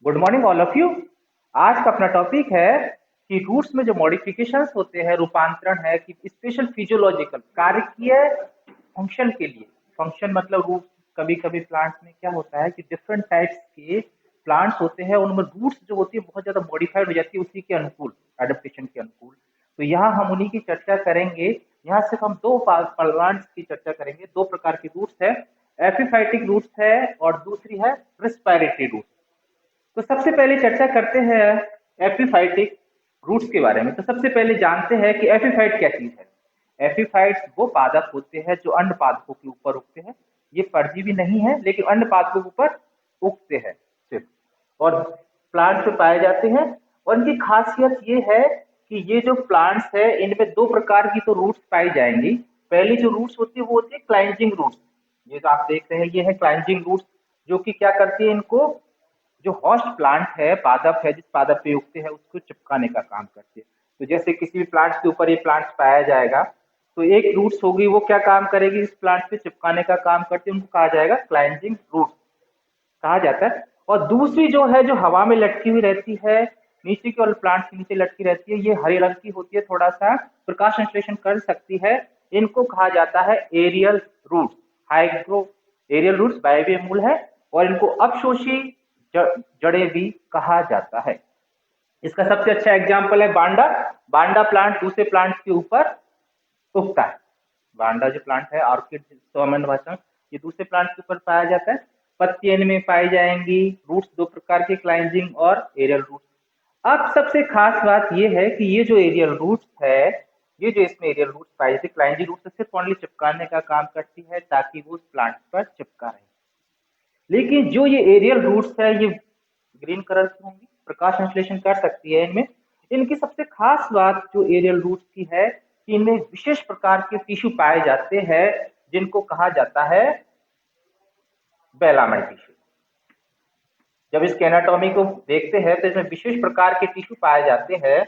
Good morning all of you. आज का अपना टॉपिक है कि रूट्स में जो मॉडिफिकेशंस होते हैं, रूपांतरण है कि स्पेशल फिजियोलॉजिकल कार्यकीय फंक्शन के लिए। फंक्शन मतलब रूट। कभी कभी प्लांट्स में क्या होता है कि डिफरेंट टाइप्स के प्लांट्स होते हैं, उनमें रूट्स जो होती है बहुत ज्यादा मॉडिफाइड हो जाती है उसी के अनुकूल, एडेप्टेशन के अनुकूल। तो यहाँ हम उन्हीं की चर्चा करेंगे। यहाँ सिर्फ हम दो प्लांट्स की चर्चा करेंगे। दो प्रकार की रूट्स है, एपिफाइटिक रूट्स है और दूसरी है रेस्पिरेटरी रूट्स। तो सबसे पहले चर्चा करते हैं एपिफाइटिक रूट्स के बारे में। तो सबसे पहले जानते हैं कि एपिफाइट क्या चीज है। एपिफाइट्स वो पादप होते हैं जो अन्य पादपों के ऊपर उगते हैं। ये परजीवी नहीं है लेकिन अन्य पादपों के ऊपर उगते हैं सिर्फ, और प्लांट्स में पाए जाते हैं। और इनकी खासियत ये है कि ये जो प्लांट्स है इनमें दो प्रकार की तो रूट्स पाई जाएंगी। पहली जो रूट्स होती है वो होती है क्लाइंजिंग रूट्स। ये जो आप देख रहे हैं ये है क्लाइंजिंग रूट्स, जो कि क्या करती है, इनको जो होस्ट प्लांट है, पादप है, जिस पादप पे उगते हैं उसको चिपकाने का काम करते हैं। तो जैसे किसी भी प्लांट के ऊपर ये प्लांट पाया जाएगा तो एक रूट्स होगी, वो क्या काम करेगी, इस प्लांट पे चिपकाने का काम करती है, उनको कहा जाएगा क्लाइंजिंग रूट्स कहा जाता है। और दूसरी जो है जो हवा में लटकी हुई रहती है, नीचे की ओर प्लांट के नीचे लटकी रहती है, ये हरे रंग की होती है, थोड़ा सा प्रकाश संश्लेषण कर सकती है। इनको कहा जाता है aerial roots. Hygro aerial roots वायवीय मूल है और इनको अपशोषी जड़ें भी कहा जाता है। इसका सबसे अच्छा एग्जाम्पल है बांडा। बांडा प्लांट दूसरे प्लांट के ऊपर उगता है। बांडा जो प्लांट है, ऑर्किड सामान्य भाषा में, ये दूसरे प्लांट के ऊपर पाया जाता है। पत्तियां इनमें पाई जाएंगी। रूट्स दो प्रकार के, क्लाइंजिंग और एरियल रूट्स। अब सबसे खास बात यह है कि ये जो एरियल रूट्स है, ये जो इसमें एरियल रूट्स पाई जाती है, क्लाइंजिंग रूट्स सिर्फ ओनली चिपकाने का काम करती है ताकि वो उस प्लांट पर चिपका रहे। लेकिन जो ये एरियल रूट्स है ये ग्रीन कलर की होंगी, प्रकाश संश्लेषण कर सकती है इनमें। इनकी सबसे खास बात जो एरियल रूट्स की है कि इनमें विशेष प्रकार के टिश्यू पाए जाते हैं जिनको कहा जाता है बेलामेंट टिश्यू। जब इसके एनाटॉमी को देखते हैं तो इसमें विशेष प्रकार के टिश्यू पाए जाते हैं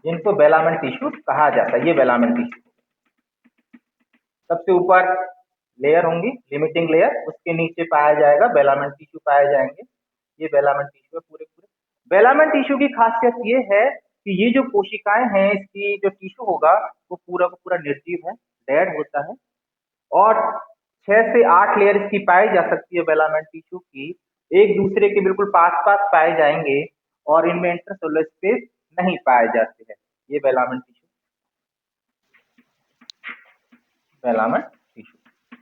जिनको बेलामेंट टिश्यू कहा जाता है। ये बेलामेंट टिश्यू सबसे ऊपर लेयर होंगी, लिमिटिंग लेयर, उसके नीचे पाया जाएगा बेलामेंट टिश्यू पाए जाएंगे। ये बेलामेंट टिश्यू है पूरे पूरे। बेलामेंट टिश्यू की खासियत ये है कि ये जो कोशिकाएं हैं, इसकी जो टिश्यू होगा वो पूरा का पूरा निर्जीव है, डेड होता है। और 6 से 8 लेयर इसकी पाई जा सकती है बेलामेंट टिश्यू की, एक दूसरे के बिल्कुल पास पास पाए जाएंगे और इनमें इंटरसेलुलर स्पेस नहीं पाए जाते हैं। ये बेलामेंट टिश्यू, बेलामेंट टिश्यू।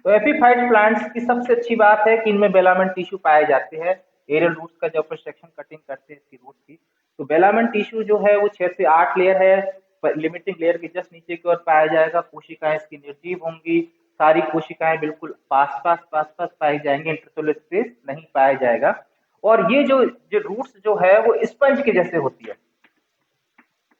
तो एपीफाइट प्लांट्स की सबसे अच्छी बात है कि इनमें बेलामेंट टिश्यू पाए जाते हैं। एरियल रूट्स का जब सेक्शन कटिंग करते हैं इसकी रूट की, तो बेलामेंट टिश्यू जो है वो 6 से 8 लेयर है। लिमिटिंग लेयर के जस्ट नीचे की ओर पाया जाएगा। कोशिकाएं इसकी निर्जीव होंगी, सारी कोशिकाएं बिल्कुल पास पास पाई जाएंगी, इंटरसेलुलर स्पेस नहीं पाया जाएगा। और ये जो जो रूट्स जो है वो स्पंज के जैसे होती है।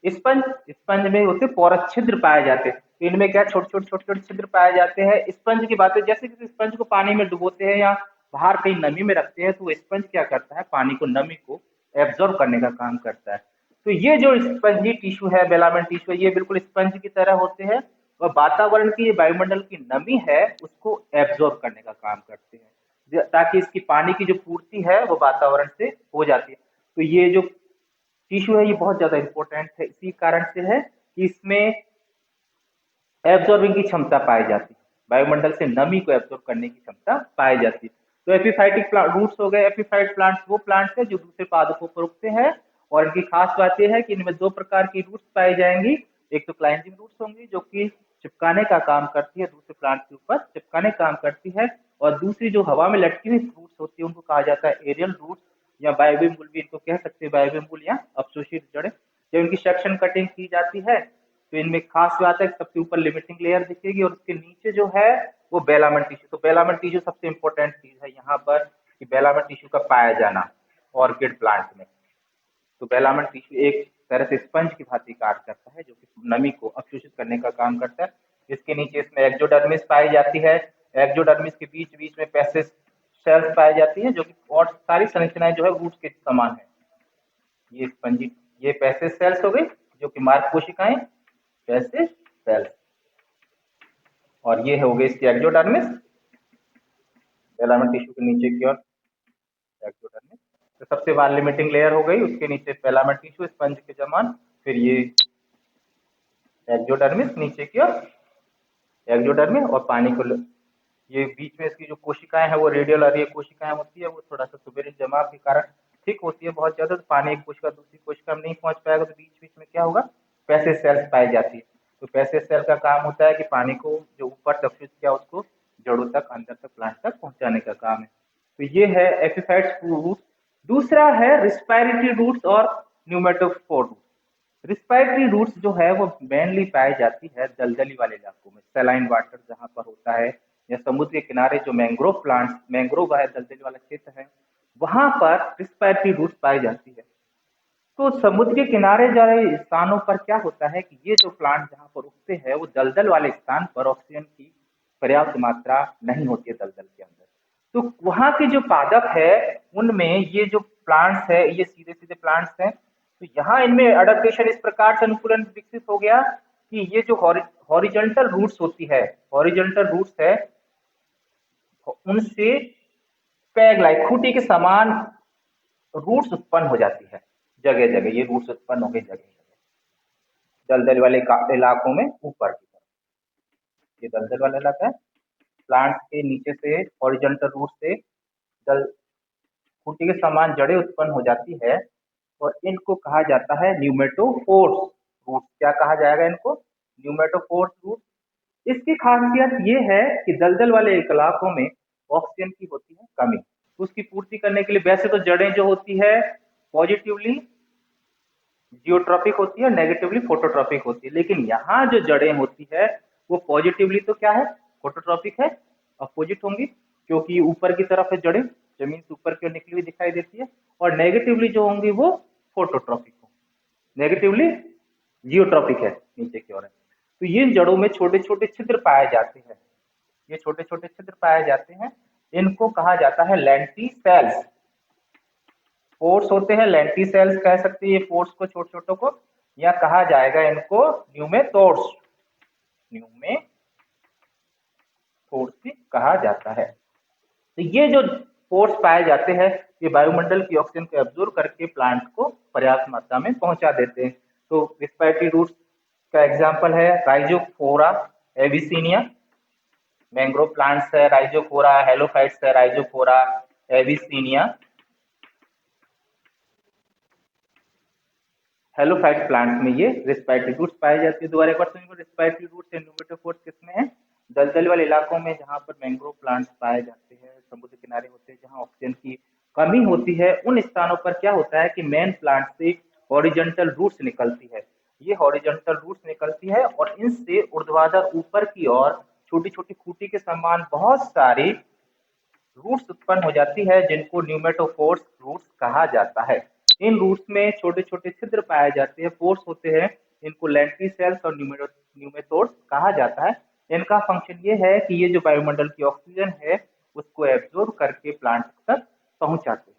स्पंज स्पंज में होते पोरस छिद्र पाए जाते हैं। तो इनमें क्या छोटे छोटे छिद्र पाए जाते हैं। स्पंज की बात है, जैसे कि स्पंज को पानी में डुबोते हैं या बाहर कहीं नमी में रखते हैं, तो वो स्पंज क्या करता है, पानी को, नमी को एब्जॉर्ब करने का काम करता है। तो ये जो स्पंजी टिश्यू है, बेलामेंट टिश्यू, ये बिल्कुल स्पंज की तरह होते हैं और वातावरण की, वायुमंडल की नमी है उसको एब्जॉर्ब करने का काम करते हैं, ताकि इसकी पानी की जो पूर्ति है वो वातावरण से हो जाती है। तो ये जो टिश्यू है ये बहुत ज्यादा इंपॉर्टेंट है, इसी कारण से है कि इसमें एब्जॉर्बिंग की क्षमता पाई जाती है, वायुमंडल से नमी को एब्जॉर्ब करने की क्षमता पाई जाती है। तो एपिफाइटिक रूट्स हो गए। एपिफाइट प्लांट्स वो प्लांट्स है जो दूसरे पादपों पर उगते हैं। और इनकी खास बात यह है कि इनमें दो प्रकार की रूट्स पाई जाएंगी। एक तो क्लाइंजिंग रूट्स होंगी जो कि चिपकाने का काम करती है, दूसरे प्लांट के ऊपर चिपकाने का काम करती है। और दूसरी जो हवा में लटकी हुई रूट्स होती है उनको कहा जाता है एरियल रूट्स, या वायवीय मूल भी इनको कह सकते हैं, वायवीय मूल या अवशोषित जड़ें। जब इनकी सेक्शन कटिंग की जाती है तो इनमें खास बात है कि सबसे ऊपर लिमिटिंग लेयर दिखेगी और उसके नीचे जो है वो बेलामेंट टिश्यू। तो बेलामेंट टिश्यू सबसे इंपॉर्टेंट चीज है यहाँ पर कि बेलामेंट टिश्यू का पाया जाना ऑर्किड प्लांट में। तो बेलामेंट टिश्यू एक तरह से स्पंज की भांति कार्य करता है जो कि नमी को अवशोषित करने का काम करता है। इसके नीचे इसमें एक्जोडर्मिस पाई जाती है। एक्जोडर्मिस के बीच बीच में पैसेज सेल्स पाई जाती है जो कि, और सारी संरचनाएं जो है रूट्स के समान है। ये स्पंजी, ये पैसेज सेल्स हो गई जो कि मार्ग कोशिकाएं, पैसेज सेल्स। और ये हो गई इसकी एक्सोडर्मिस, फिलामेंट टिश्यू के नीचे की ओर एक्सोडर्मिस। तो सबसे बाहर लिमिटिंग लेयर हो गई, उसके नीचे फिलामेंट टिश्यू स्पंज के समान, फिर ये एक्सोडर्मिस नीचे की ओर एक्सोडर्मिस, और पानी को ये बीच में इसकी जो कोशिकाएं हैं वो रेडियल और ये कोशिकाएं होती है वो थोड़ा सा सुपेरियर जमाव के कारण थिक होती है बहुत ज्यादा, तो पानी एक कोशिका दूसरी कोशिका में नहीं पहुंच पाएगा, तो बीच बीच में क्या होगा, पैसेज सेल्स पाई जाती है। तो पैसेज सेल का काम होता है कि पानी को जो ऊपर सफिश किया उसको जड़ों तक, अंदर तक, प्लांट तक पहुंचाने का काम है। तो ये है एपिफाइट्स रूट्स। दूसरा है रिस्पायरेटरी रूट्स और न्यूमेटोफोर रूट्स। रिस्पायरेटरी रूट्स जो है वो मेनली पाई जाती है दलदली वाले इलाकों में, सैलाइन वाटर जहाँ पर होता है, या समुद्र के किनारे जो मैंग्रोव प्लांट्स, मैंग्रोव है दलदली वाला क्षेत्र है, वहां पर रिस्पायरेटरी रूट्स पाई जाती है। तो समुद्र के किनारे वाले स्थानों पर क्या होता है कि ये जो प्लांट जहाँ पर उगते हैं वो दलदल वाले स्थान पर ऑक्सीजन की पर्याप्त मात्रा नहीं होती है दलदल के अंदर। तो वहाँ के जो पादप है उनमें ये जो प्लांट्स है ये सीधे सीधे प्लांट्स हैं, तो यहाँ इनमें अडेप्टेशन इस प्रकार से अनुकूलन विकसित हो गया कि ये जो हॉरिजॉन्टल रूट्स होती है, हॉरिजॉन्टल रूट्स है, उनसे पैग लाइक खूंटी के समान रूट्स उत्पन्न हो जाती है जगह जगह, ये रूट्स उत्पन्न हो गई जगह जगह दलदल वाले इलाकों में ऊपर की तरफ। ये दलदल वाला इलाका है, प्लांट के नीचे से हॉरिजॉन्टल रूट से दल खूंटी के समान जड़ें उत्पन्न हो जाती है, और इनको कहा जाता है न्यूमेटोफोर्स रूट। क्या कहा जाएगा इनको, न्यूमेटोफोर्स रूट। इसकी खासियत ये है कि दलदल वाले इलाकों में ऑक्सीजन की होती है कमी, उसकी पूर्ति करने के लिए वैसे तो जड़ें जो होती है पॉजिटिवली जियोट्रॉपिक होती है, नेगेटिवली फोटोट्रॉपिक होती है, लेकिन यहाँ जो जड़ें होती है वो पॉजिटिवली तो क्या है, फोटोट्रॉपिक है, अपोजिट होंगी, क्योंकि ऊपर की तरफ है जड़ें, जमीन से ऊपर की ओर निकली हुई दिखाई देती है, और नेगेटिवली जो होंगी वो फोटोट्रॉपिक होंगी, नेगेटिवली जियोट्रॉपिक है, नीचे की ओर है। तो ये जड़ों में छोटे छोटे छिद्र पाए जाते हैं, ये छोटे छोटे छिद्र पाए जाते हैं, इनको कहा जाता है लेंटिसेल्स। पोर्स होते हैं, लेंटिसेल्स कह सकते हैं ये पोर्स को, छोटे छोटों को, या कहा जाएगा इनको न्यूमेटोड्स, न्यूमेटोड्स भी कहा जाता है। तो ये जो पोर्स पाए जाते हैं ये वायुमंडल की ऑक्सीजन को एब्जॉर्ब करके प्लांट को पर्याप्त मात्रा में पहुंचा देते हैं। तो रिस्पायरेटरी रूट्स का एग्जांपल है राइजोफोरा एविसिनिया, मैंग्रोव प्लांट्स है राइजोफोरा, हेलोफाइट्स है राइजोफोरा एविसिनिया, हेलोफाइट प्लांट में ये रिस्पायरेटरी रूट्स पाए जाते हैं। दोबारा एक बार सुनिए, रिस्पायरेटरी रूट्स एंड न्यूमेटोफोर्स किसमें है, दलदल वाले इलाकों में जहां पर मैंग्रोव प्लांट्स पाए जाते हैं, समुद्र किनारे होते हैं जहां ऑक्सीजन की कमी होती है, उन स्थानों पर क्या होता है कि मेन प्लांट से हॉरिजॉन्टल रूट्स निकलती है, ये हॉरिजॉन्टल रूट्स निकलती है और इनसे ऊर्ध्वाधर ऊपर की ओर छोटी छोटी खूंटी के समान बहुत सारी रूट्स उत्पन्न हो जाती है जिनको न्यूमेटोफोर्स रूट्स कहा जाता है। इन रूट्स में छोटे छोटे छिद्र पाए जाते हैं, पोर्स होते हैं, इनको लेंटिसेल्स और न्यूमेटोड्स कहा जाता है। इनका फंक्शन ये है कि ये जो वायुमंडल की ऑक्सीजन है उसको एब्जॉर्ब करके प्लांट तक पहुंचाते हैं।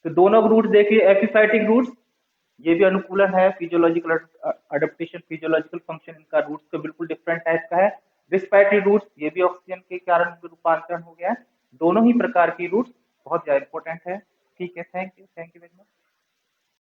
तो दोनों रूट देखिए, एपिफाइटिक रूट्स ये भी अनुकूलन है, फिजियोलॉजिकल अडेप्टेशन, फिजियोलॉजिकल फंक्शन इनका रूट्स का बिल्कुल डिफरेंट टाइप का है। रिस्पायरेटरी रूट्स ये भी ऑक्सीजन के कारण रूपांतरण हो गया है। दोनों ही प्रकार की रूट्स बहुत ज्यादा इंपॉर्टेंट है। ठीक है, थैंक यू वेरी मच।